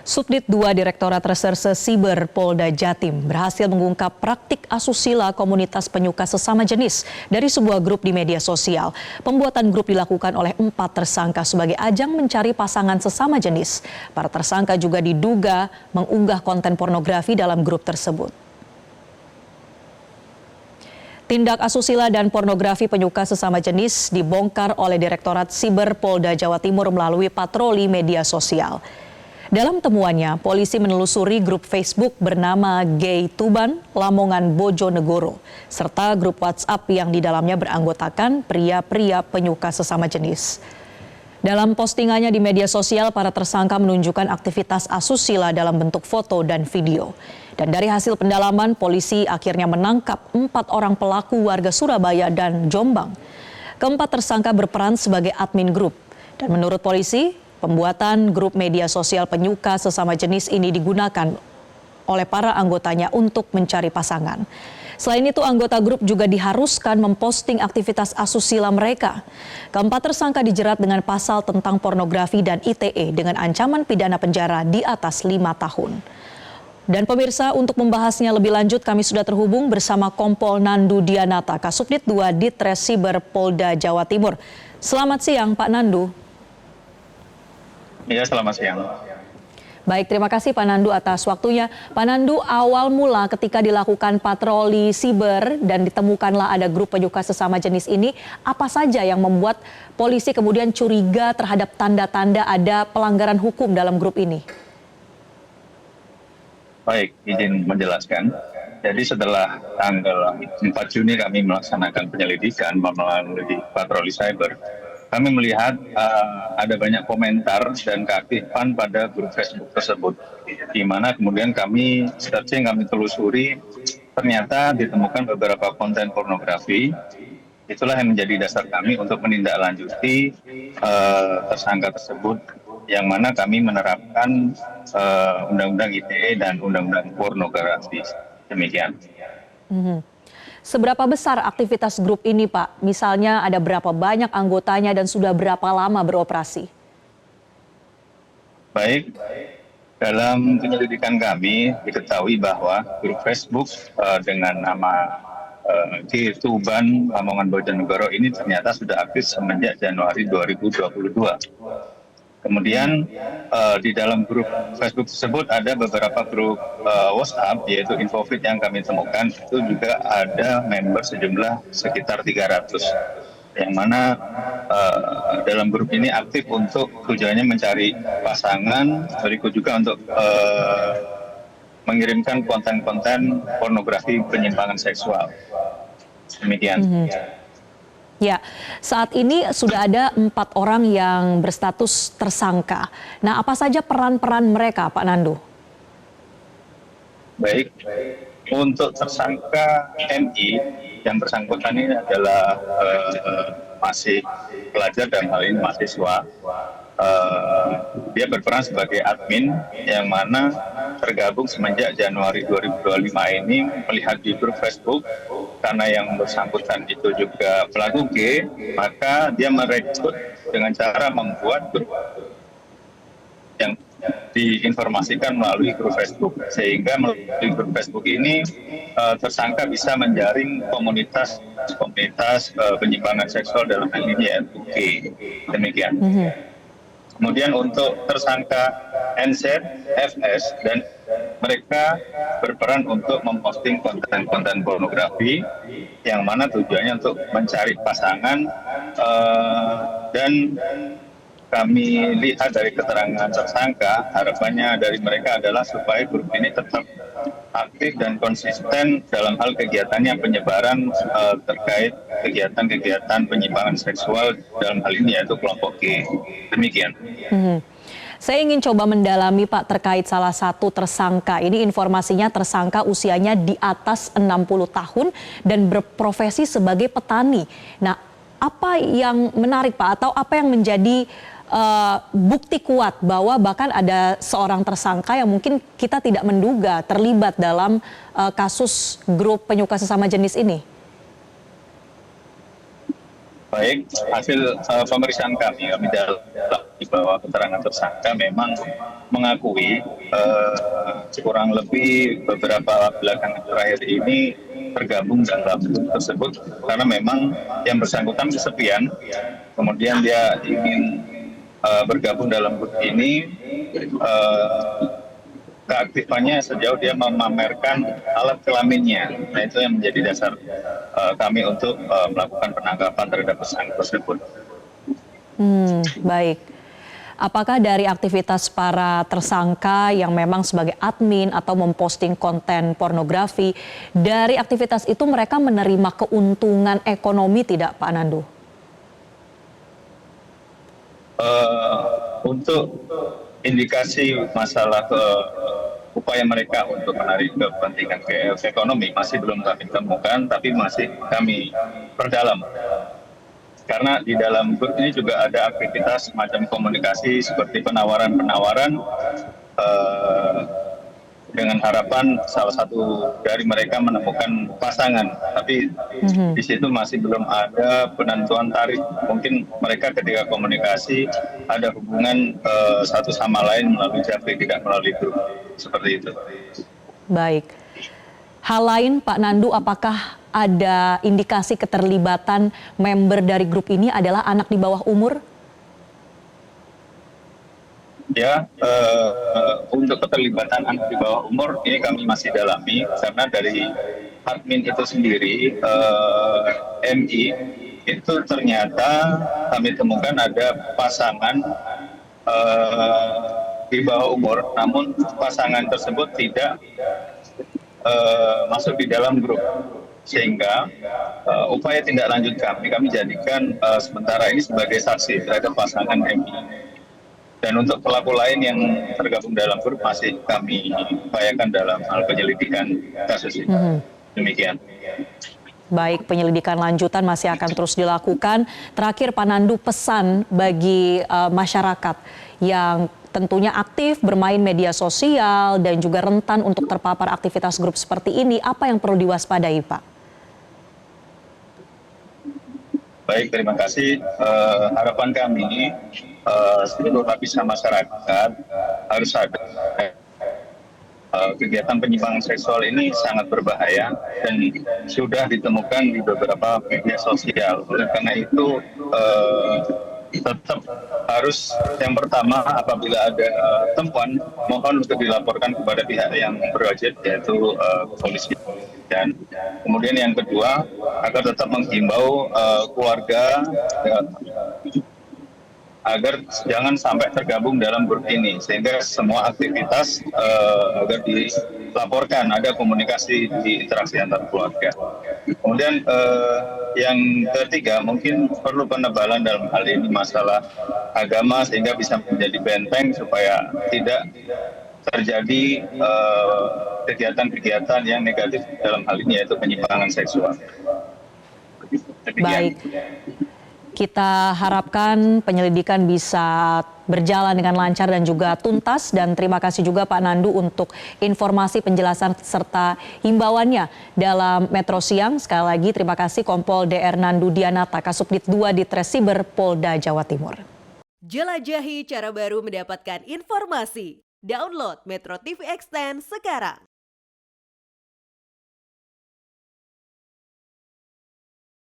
Subdit 2 Direktorat Reserse Siber Polda Jatim berhasil mengungkap praktik asusila komunitas penyuka sesama jenis dari sebuah grup di media sosial. Pembuatan grup dilakukan oleh 4 tersangka sebagai ajang mencari pasangan sesama jenis. Para tersangka juga diduga mengunggah konten pornografi dalam grup tersebut. Tindak asusila dan pornografi penyuka sesama jenis dibongkar oleh Direktorat Siber Polda Jawa Timur melalui patroli media sosial. Dalam temuannya, polisi menelusuri grup Facebook bernama Gay Tuban, Lamongan Bojonegoro, serta grup WhatsApp yang di dalamnya beranggotakan pria-pria penyuka sesama jenis. Dalam postingannya di media sosial, para tersangka menunjukkan aktivitas asusila dalam bentuk foto dan video. Dan dari hasil pendalaman, polisi akhirnya menangkap 4 orang pelaku warga Surabaya dan Jombang. Keempat tersangka berperan sebagai admin grup. Dan menurut polisi, pembuatan grup media sosial penyuka sesama jenis ini digunakan oleh para anggotanya untuk mencari pasangan. Selain itu, anggota grup juga diharuskan memposting aktivitas asusila mereka. Keempat tersangka dijerat dengan pasal tentang pornografi dan ITE dengan ancaman pidana penjara di atas 5 tahun. Dan pemirsa, untuk membahasnya lebih lanjut kami sudah terhubung bersama Kompol Nandu Dianata, Kasubdit 2 Ditres Siber Polda Jawa Timur. Selamat siang Pak Nandu. Ya, selamat siang. Baik, terima kasih Pak Nandu atas waktunya. Pak Nandu, awal mula ketika dilakukan patroli siber dan ditemukanlah ada grup penyuka sesama jenis ini, apa saja yang membuat polisi kemudian curiga terhadap tanda-tanda ada pelanggaran hukum dalam grup ini? Baik, izin menjelaskan. Jadi setelah tanggal 4 Juni kami melaksanakan penyelidikan melalui patroli cyber, kami melihat ada banyak komentar dan keaktifan pada grup Facebook tersebut, di mana kemudian kami searching, kami telusuri, ternyata ditemukan beberapa konten pornografi. Itulah yang menjadi dasar kami untuk menindaklanjuti tersangka tersebut, yang mana kami menerapkan Undang-Undang ITE dan Undang-Undang Pornografi. Demikian. Seberapa besar aktivitas grup ini, Pak? Misalnya ada berapa banyak anggotanya dan sudah berapa lama beroperasi? Baik, dalam penyelidikan kami diketahui bahwa grup Facebook dengan nama Gay Tuban, Lamongan Bojonegoro ini ternyata sudah aktif semenjak Januari 2022. Kemudian di dalam grup Facebook tersebut ada beberapa grup WhatsApp, yaitu Infofeed yang kami temukan, itu juga ada member sejumlah sekitar 300. Yang mana dalam grup ini aktif untuk tujuannya mencari pasangan, berikut juga untuk mengirimkan konten-konten pornografi penyimpangan seksual. Demikian. Ya, saat ini sudah ada 4 orang yang berstatus tersangka. Nah, apa saja peran-peran mereka, Pak Nandu? Baik, untuk tersangka MI yang bersangkutan ini adalah masih pelajar dan hal ini mahasiswa. Dia berperan sebagai admin yang mana tergabung semenjak Januari 2025 ini, melihat di grup Facebook karena yang bersangkutan itu juga pelaku G, maka dia merekrut dengan cara membuat grup yang diinformasikan melalui grup Facebook, sehingga melalui grup Facebook ini tersangka bisa menjaring komunitas penyimpangan seksual dalam hal ini yaitu G. Demikian. Kemudian untuk tersangka NZ, FS, dan mereka berperan untuk memposting konten-konten pornografi yang mana tujuannya untuk mencari pasangan, dan kami lihat dari keterangan tersangka, harapannya dari mereka adalah supaya grup ini tetap aktif dan konsisten dalam hal kegiatannya penyebaran terkait kegiatan-kegiatan penyimpangan seksual dalam hal ini yaitu kelompok G. Demikian. Saya ingin coba mendalami Pak terkait salah satu tersangka. Ini informasinya tersangka usianya di atas 60 tahun dan berprofesi sebagai petani. Nah, apa yang menarik Pak atau apa yang menjadi bukti kuat bahwa bahkan ada seorang tersangka yang mungkin kita tidak menduga terlibat dalam kasus grup penyuka sesama jenis ini? Baik, hasil pemeriksaan kami dalam di bawah keterangan tersangka memang mengakui kurang lebih beberapa belakangan terakhir ini tergabung dalam grup tersebut karena memang yang bersangkutan kesepian, kemudian dia ingin bergabung dalam grup ini. Keaktifannya sejauh dia memamerkan alat kelaminnya. Nah, itu yang menjadi dasar kami untuk melakukan penangkapan terhadap tersangka tersebut. Baik. Apakah dari aktivitas para tersangka yang memang sebagai admin atau memposting konten pornografi, dari aktivitas itu mereka menerima keuntungan ekonomi tidak, Pak Nandu? Untuk indikasi masalah upaya mereka untuk menarik kepentingan ekonomi masih belum kami temukan, tapi masih kami perdalam. Karena di dalam grup ini juga ada aktivitas semacam komunikasi seperti penawaran-penawaran dengan harapan salah satu dari mereka menemukan pasangan. Tapi di situ masih belum ada penentuan tarif. Mungkin mereka ketika komunikasi ada hubungan satu sama lain melalui japri, tidak melalui grup. Seperti itu. Baik. Hal lain Pak Nandu, apakah ada indikasi keterlibatan member dari grup ini adalah anak di bawah umur? Ya, untuk keterlibatan anak di bawah umur ini kami masih dalami karena dari admin itu sendiri MI itu ternyata kami temukan ada pasangan di bawah umur, namun pasangan tersebut tidak masuk di dalam grup, sehingga upaya tindak lanjut kami jadikan sementara ini sebagai saksi terhadap pasangan MI. Dan untuk pelaku lain yang tergabung dalam grup masih kami upayakan dalam hal penyelidikan kasus ini. Demikian. Baik, penyelidikan lanjutan masih akan terus dilakukan. Terakhir Pak Nandu, pesan bagi masyarakat yang tentunya aktif bermain media sosial dan juga rentan untuk terpapar aktivitas grup seperti ini, apa yang perlu diwaspadai, Pak? Baik, terima kasih. Harapan kami seluruh lapisan masyarakat harus sadar kegiatan penyimpangan seksual ini sangat berbahaya dan sudah ditemukan di beberapa media sosial. Oleh karena itu tetap harus yang pertama apabila ada temuan mohon untuk dilaporkan kepada pihak yang berwajib yaitu polisi. Dan kemudian yang kedua agar tetap menghimbau keluarga agar jangan sampai tergabung dalam grup ini sehingga semua aktivitas agar dilaporkan, ada komunikasi di interaksi antar keluarga. Kemudian yang ketiga mungkin perlu penebalan dalam hal ini masalah agama sehingga bisa menjadi benteng supaya tidak terjadi kegiatan-kegiatan yang negatif dalam hal ini yaitu penyimpangan seksual. Baik, kita harapkan penyelidikan bisa berjalan dengan lancar dan juga tuntas, dan terima kasih juga Pak Nandu untuk informasi, penjelasan serta himbauannya dalam Metro Siang. Sekali lagi terima kasih Kompol DR Nandu Dianata, Kasubdit 2 Ditres Siber Polda Jawa Timur. Jelajahi cara baru mendapatkan informasi. Download Metro TV Extend sekarang.